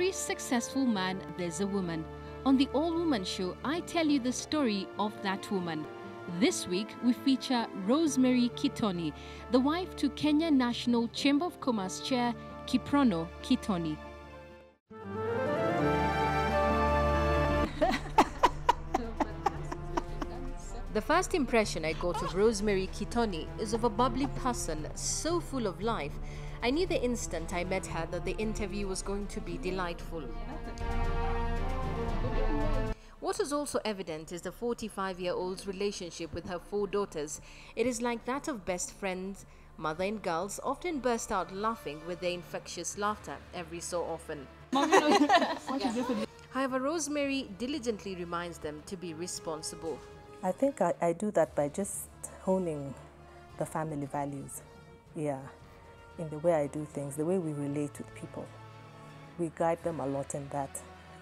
every successful man, there's a woman. On the All Woman Show, I tell you the story of that woman. This week, we feature Rosemary Kitoni, the wife to Kenya National Chamber of Commerce Chair Kiprono Kitoni. The first impression I got of Rosemary Kitoni is of a bubbly person, so full of life. I knew the instant I met her that the interview was going to be delightful. What is also evident is the 45-year-old's relationship with her 4 daughters. It is like that of best friends. Mother and girls often burst out laughing with their infectious laughter every so often. However, Rosemary diligently reminds them to be responsible. I think I do that by just honing the family values, in the way I do things, the way we relate with people. We guide them a lot in that.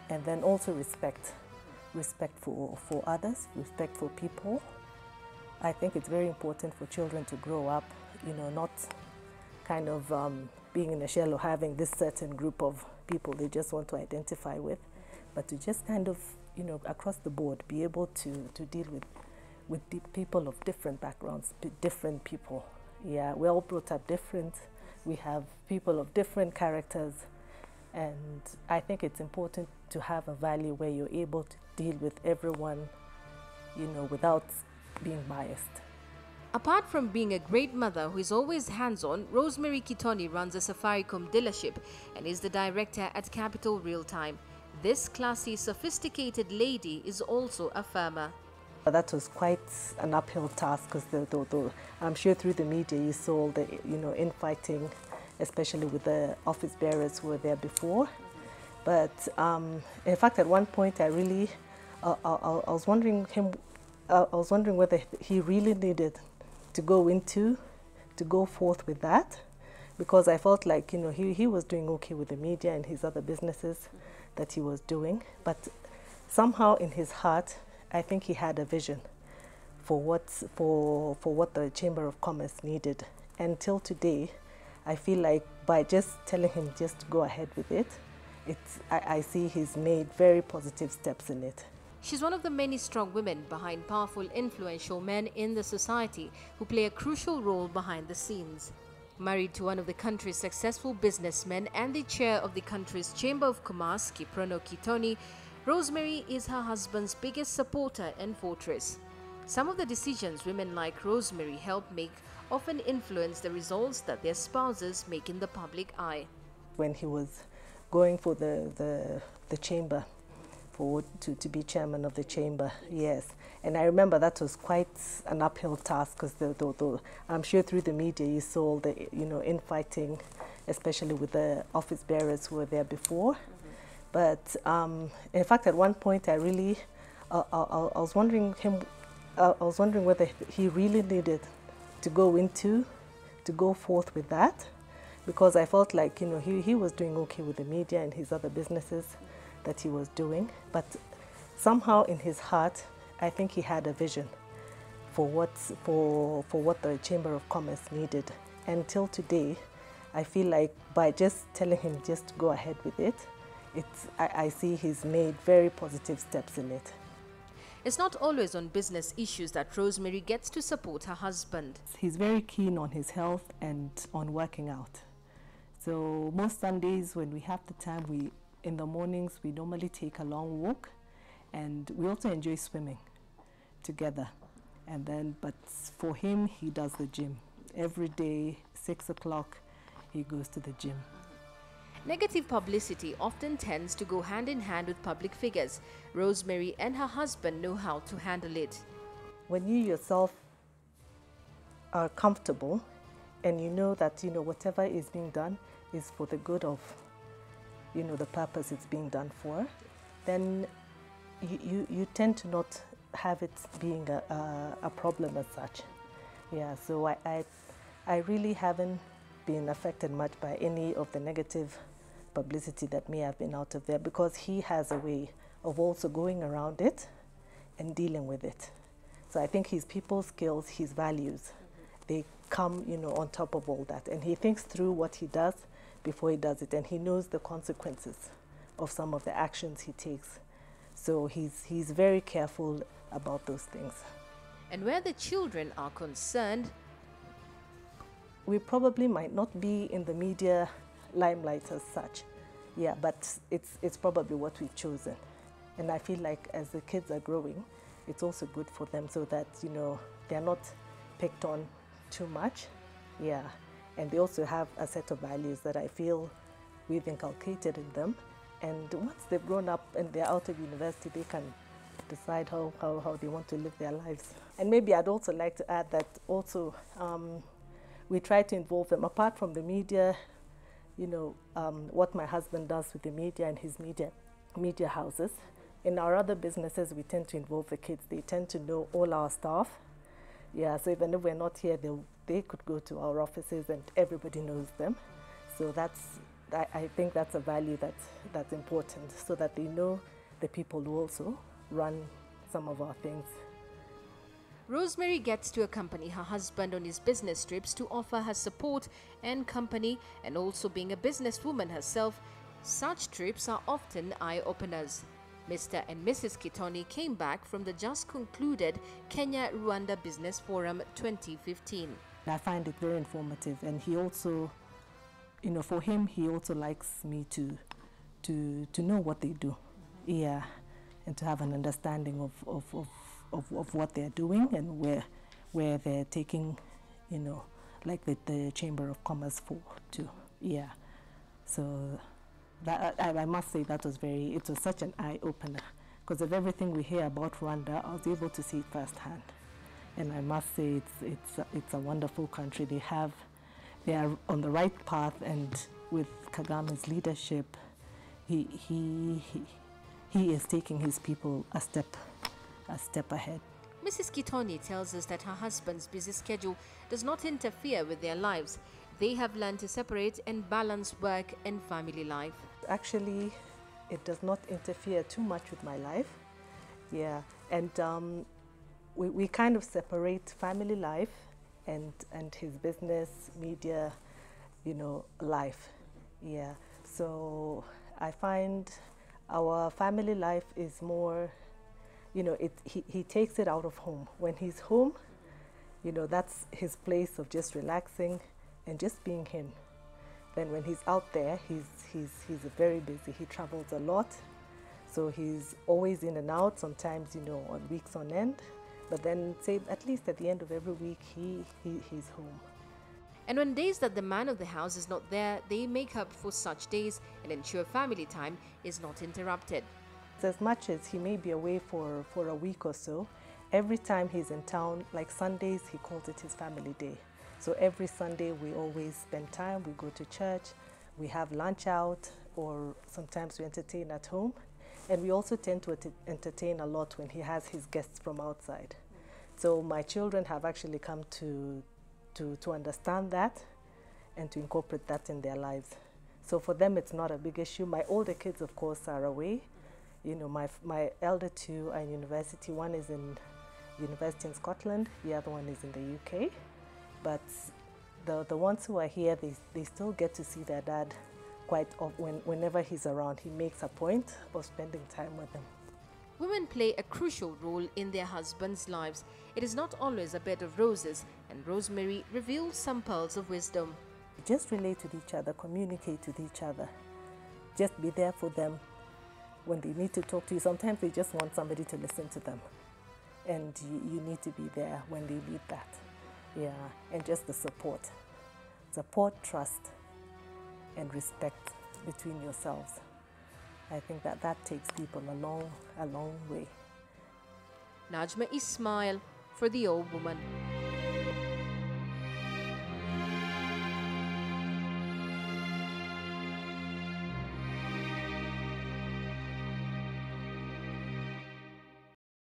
And then also respect for others, respect for people. I think it's very important for children to grow up, not kind of being in a shell or having this certain group of people they just want to identify with, but to just kind of, across the board, be able to deal with people of different backgrounds, different people. Yeah, we're all brought up different. We have people of different characters. And I think it's important to have a value where you're able to deal with everyone, without being biased. Apart from being a great mother who is always hands-on, Rosemary Kitoni runs a Safaricom dealership and is the director at Capital Real Time. This classy, sophisticated lady is also a farmer. That was quite an uphill task because I'm sure through the media you saw the infighting, especially with the office bearers who were there before. But in fact, at one point, I was wondering whether he really needed to go forth with that, because I felt like he was doing okay with the media and his other businesses that he was doing, but somehow in his heart, I think he had a vision for what the Chamber of Commerce needed. Until today, I feel like by just telling him just to go ahead with it, I see he's made very positive steps in it. She's one of the many strong women behind powerful, influential men in the society who play a crucial role behind the scenes. Married to one of the country's successful businessmen and the chair of the country's Chamber of Commerce, Kiprono Kitoni, Rosemary is her husband's biggest supporter and fortress. Some of the decisions women like Rosemary help make often influence the results that their spouses make in the public eye. When he was going for the chamber, to be chairman of the chamber, yes. And I remember that was quite an uphill task because I'm sure through the media you saw the infighting, especially with the office bearers who were there before. But in fact, at one point, I was wondering whether he really needed to go forth with that, because I felt like he was doing okay with the media and his other businesses that he was doing, but somehow in his heart, I think he had a vision for what the Chamber of Commerce needed. Until today, I feel like by just telling him just to go ahead with it, I see he's made very positive steps in it. It's not always on business issues that Rosemary gets to support her husband. He's very keen on his health and on working out. So most Sundays when we have the time, in the mornings we normally take a long walk, and we also enjoy swimming together. And then, but for him, he does the gym. Every day, 6 o'clock, he goes to the gym. Negative publicity often tends to go hand in hand with public figures. Rosemary and her husband know how to handle it. When you yourself are comfortable and you know that whatever is being done is for the good of the purpose it's being done for, then you tend to not have it being a problem as such. Yeah, so I really haven't been affected much by any of the negative publicity that may have been out of there, because he has a way of also going around it and dealing with it. So I think his people skills, his values, they come, on top of all that. And he thinks through what he does before he does it, and he knows the consequences of some of the actions he takes. So he's very careful about those things. And where the children are concerned, we probably might not be in the media limelight as such, yeah, but it's probably what we've chosen. And I feel like as the kids are growing, it's also good for them so that, you know, they're not picked on too much, yeah. And they also have a set of values that I feel we've inculcated in them. And once they've grown up and they're out of university, they can decide how they want to live their lives. And maybe I'd also like to add that also we try to involve them, apart from the media, you know, what my husband does with the media and his media houses. In our other businesses, we tend to involve the kids. They tend to know all our staff. Yeah, so even if we're not here, they could go to our offices and everybody knows them. So I think that's a value that's important, so that they know the people who also run some of our things. Rosemary gets to accompany her husband on his business trips to offer her support and company, and also being a businesswoman herself, such trips are often eye-openers. Mr. and Mrs. Kitoni came back from the just concluded Kenya-Rwanda Business Forum 2015. I find it very informative, and he also, you know, for him, he also likes me to know what they do, yeah, and to have an understanding of what they're doing and where they're taking, you know, like the Chamber of Commerce to, yeah. So that, I must say that it was such an eye-opener, because of everything we hear about Rwanda, I was able to see it firsthand. And I must say it's a wonderful country. They are on the right path, and with Kagame's leadership, he is taking his people a step ahead. Mrs. Kitoni tells us that her husband's busy schedule does not interfere with their lives. They have learned to separate and balance work and family life. Actually, it does not interfere too much with my life, yeah. And we kind of separate family life and his business, media, you know, life, yeah. So I find our family life is more, you know, he takes it out of home. When he's home, you know, that's his place of just relaxing and just being him. Then when he's out there, he's very busy. He travels a lot, so he's always in and out, sometimes, you know, on weeks on end. But then, say, at least at the end of every week, he's home. And on days that the man of the house is not there, they make up for such days and ensure family time is not interrupted. As much as he may be away for a week or so, every time he's in town, like Sundays, he calls it his family day. So every Sunday we always spend time, we go to church, we have lunch out, or sometimes we entertain at home. And we also tend to entertain a lot when he has his guests from outside. So my children have actually come to understand that and to incorporate that in their lives. So for them, it's not a big issue. My older kids, of course, are away. You know, my elder two are in university. One is in university in Scotland, the other one is in the UK. But the ones who are here, they still get to see their dad quite often. Whenever he's around, he makes a point of spending time with them. Women play a crucial role in their husbands' lives. It is not always a bed of roses, and Rosemary reveals some pearls of wisdom. Just relate with each other, communicate with each other. Just be there for them when they need to talk to you. Sometimes they just want somebody to listen to them, and you need to be there when they need that. Yeah, and just the support, trust, and respect between yourselves. I think that takes people a long way. Najma Ismail for The Old Woman.